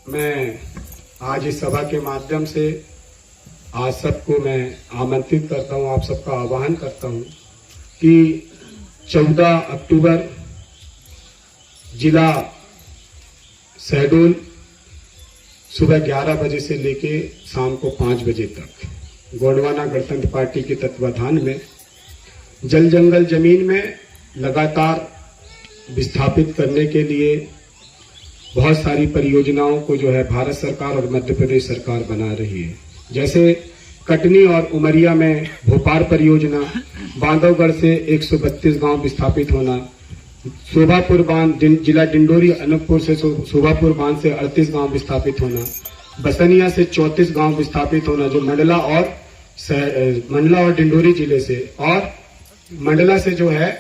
मैं आज इस सभा के माध्यम से आज सबको मैं आमंत्रित करता हूं, आप सबका आह्वान करता हूं कि 14 अक्टूबर जिला शहडोल सुबह 11 बजे से लेके शाम को 5 बजे तक गोंडवाना गणतंत्र पार्टी के तत्वाधान में जल जंगल जमीन में लगातार विस्थापित करने के लिए बहुत सारी परियोजनाओं को जो है भारत सरकार और मध्य प्रदेश सरकार बना रही है। जैसे कटनी और उमरिया में भोपाल परियोजना, बांधवगढ़ से 132 गांव विस्थापित होना, शोभापुर बांध जिला डिंडोरी अनूपपुर से शोभापुर बांध से 38 गांव विस्थापित होना, बसनिया से 34 गांव विस्थापित होना जो मंडला और डिंडोरी जिले से, और मंडला से जो है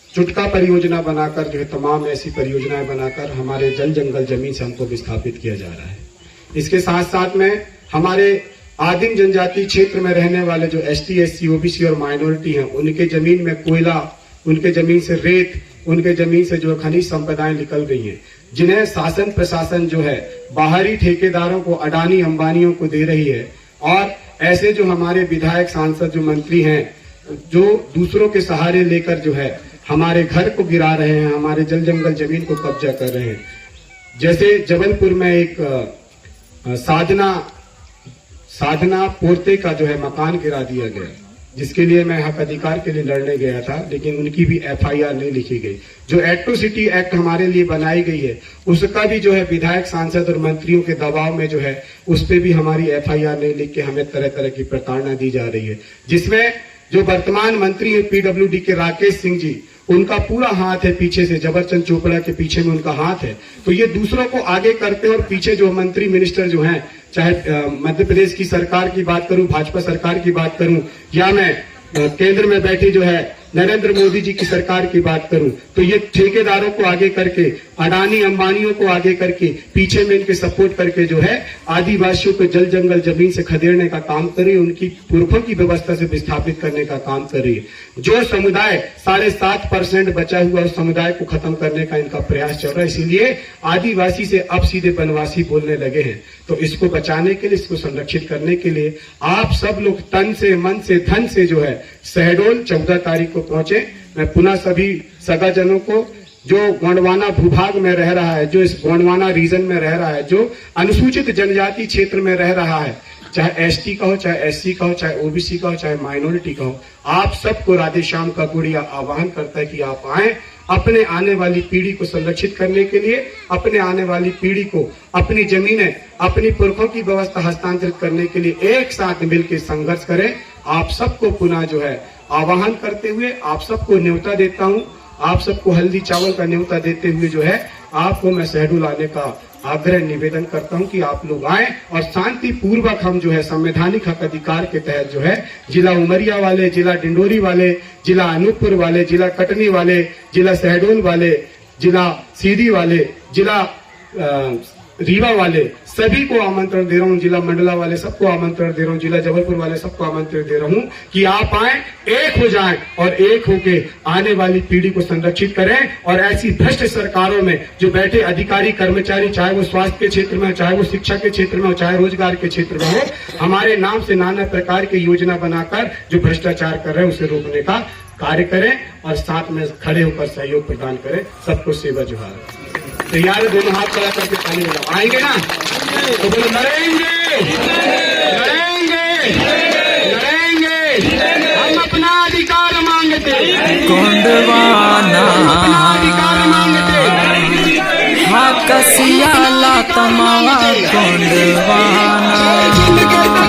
चुटका परियोजना बनाकर जो है तमाम ऐसी परियोजनाएं बनाकर हमारे जल जंगल जमीन से हमको विस्थापित किया जा रहा है। इसके साथ साथ में हमारे आदिम जनजाति क्षेत्र में रहने वाले जो एसटी, एससी, ओबीसी और माइनॉरिटी हैं, उनके जमीन में कोयला, उनके जमीन से रेत, उनके जमीन से जो खनिज संपदाएं निकल गई हैं, जिन्हें शासन प्रशासन जो है बाहरी ठेकेदारों को, अडानी अंबानियों को दे रही है। और ऐसे जो हमारे विधायक, सांसद, जो मंत्री हैं, जो दूसरों के सहारे लेकर जो है हमारे घर को गिरा रहे हैं, हमारे जल जंगल जमीन को कब्जा कर रहे हैं। जैसे जबलपुर में एक साधना पोर्ते का जो है मकान गिरा दिया गया, जिसके लिए मैं हक अधिकार के लिए लड़ने गया था, लेकिन उनकी भी एफआईआर नहीं लिखी गई। जो एट्रोसिटी एक्ट हमारे लिए बनाई गई है, उसका भी जो है विधायक, सांसद और मंत्रियों के दबाव में जो है उस पर भी हमारी एफआईआर नहीं लिख के हमें तरह तरह की प्रताड़ना दी जा रही है। जिसमें जो वर्तमान मंत्री है पीडब्ल्यूडी के राकेश सिंह जी, उनका पूरा हाथ है पीछे से, जबरचंद चोपड़ा के पीछे में उनका हाथ है। तो ये दूसरों को आगे करते हैं और पीछे जो मंत्री मिनिस्टर जो हैं, चाहे मध्य प्रदेश की सरकार की बात करूं, भाजपा सरकार की बात करूं, या मैं केंद्र में बैठी जो है नरेंद्र मोदी जी की सरकार की बात करूं, तो ये ठेकेदारों को आगे करके, अडानी अंबानियों को आगे करके, पीछे में इनके सपोर्ट करके जो है आदिवासियों को जल जंगल जमीन से खदेड़ने का काम कर रही है, उनकी पुरखों की व्यवस्था से विस्थापित करने का काम कर रही है। जो समुदाय 7.5% बचा हुआ उस समुदाय को खत्म करने का इनका प्रयास चल रहा है। इसीलिए आदिवासी से अब सीधे वनवासी बोलने लगे हैं। तो इसको बचाने के लिए, इसको संरक्षित करने के लिए आप सब लोग तन से, मन से, धन से जो है शहडोल 14 तारीख को पहुंचे। मैं पुनः सभी सगाजनों को, जो गोंडवाना भूभाग में रह रहा है, जो इस गोंडवाना रीजन में रह रहा है, जो अनुसूचित जनजाति क्षेत्र में रह रहा है, चाहे एसटी का हो, चाहे एससी का हो, चाहे ओबीसी का हो, चाहे माइनॉरिटी का हो, आप सबको राधे श्याम का गुड़िया आह्वान करता है कि आप आए, अपने आने वाली पीढ़ी को संरक्षित करने के लिए, अपने आने वाली पीढ़ी को अपनी जमीनें, अपनी पुरखों की व्यवस्था हस्तांतरित करने के लिए एक साथ मिलकर संघर्ष करें। आप सबको पुनः जो है आह्वान करते हुए आप सबको न्योता देता हूं, आप सबको हल्दी चावल का न्योता देते हुए जो है आपको मैं शहडोल आने का आग्रह निवेदन करता हूं कि आप लोग आए और शांति पूर्वक हम जो है संवैधानिक हक अधिकार के तहत जो है जिला उमरिया वाले, जिला डिंडोरी वाले, जिला अनूपपुर वाले, जिला कटनी वाले, जिला शहडोल वाले, जिला सीधी वाले, जिला रीवा वाले सभी को आमंत्रण दे रहा हूं, जिला मंडला वाले सबको आमंत्रण दे रहा हूं, जिला जबलपुर वाले सबको आमंत्रण दे रहा हूं कि आप आए, एक हो जाएं और एक होके आने वाली पीढ़ी को संरक्षित करें। और ऐसी भ्रष्ट सरकारों में जो बैठे अधिकारी, कर्मचारी, चाहे वो स्वास्थ्य के क्षेत्र में हो, चाहे वो शिक्षा के क्षेत्र में हो, चाहे रोजगार के क्षेत्र में हो, हमारे नाम से नाना प्रकार की योजना बनाकर जो भ्रष्टाचार कर रहे हैं उसे रोकने का कार्य करें और साथ में खड़े होकर सहयोग प्रदान करें। सबको सेवा जोहार। तैयार है? दोनों हाथ खड़ा करके पानी में आएंगे ना, तो बोलो लड़ेंगे, लड़ेंगे, लड़ेंगे। हम अपना अधिकार मांगते, गोंडवाना अपना अधिकार मांगते, हाँ कसिया लातमावा गोंडवाना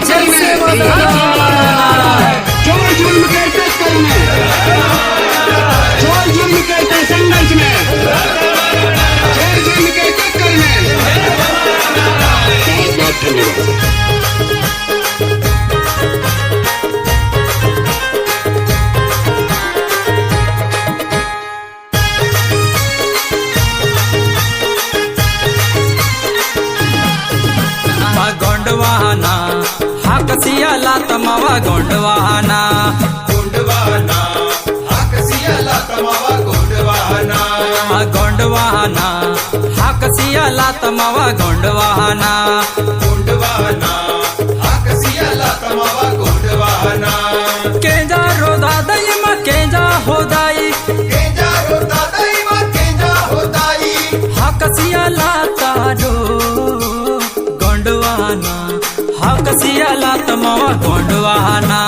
जैसे चोर जुल्म के टक्कर में, चोर जुल्म के संघर्ष में, चोर जुल्म के टक्कर में। बहुत बहुत धन्यवाद। गोंडवाना हाँ कसिया लातमावा गोंडवाना, गोंडवाना हाकसिया लातमावा गोंडवाना, गोंडवाना हाँ कसिया लात मावा गोंडवाना गोंडवाना हा कसियाला तमावा गोंडवाना केंजा रोदा दई मा केंजा होदाई केंजा होता दई मा केंजा होताई हा कसिया लाता डो गोंडवाना हा कसिया लात मावा गोंडवाना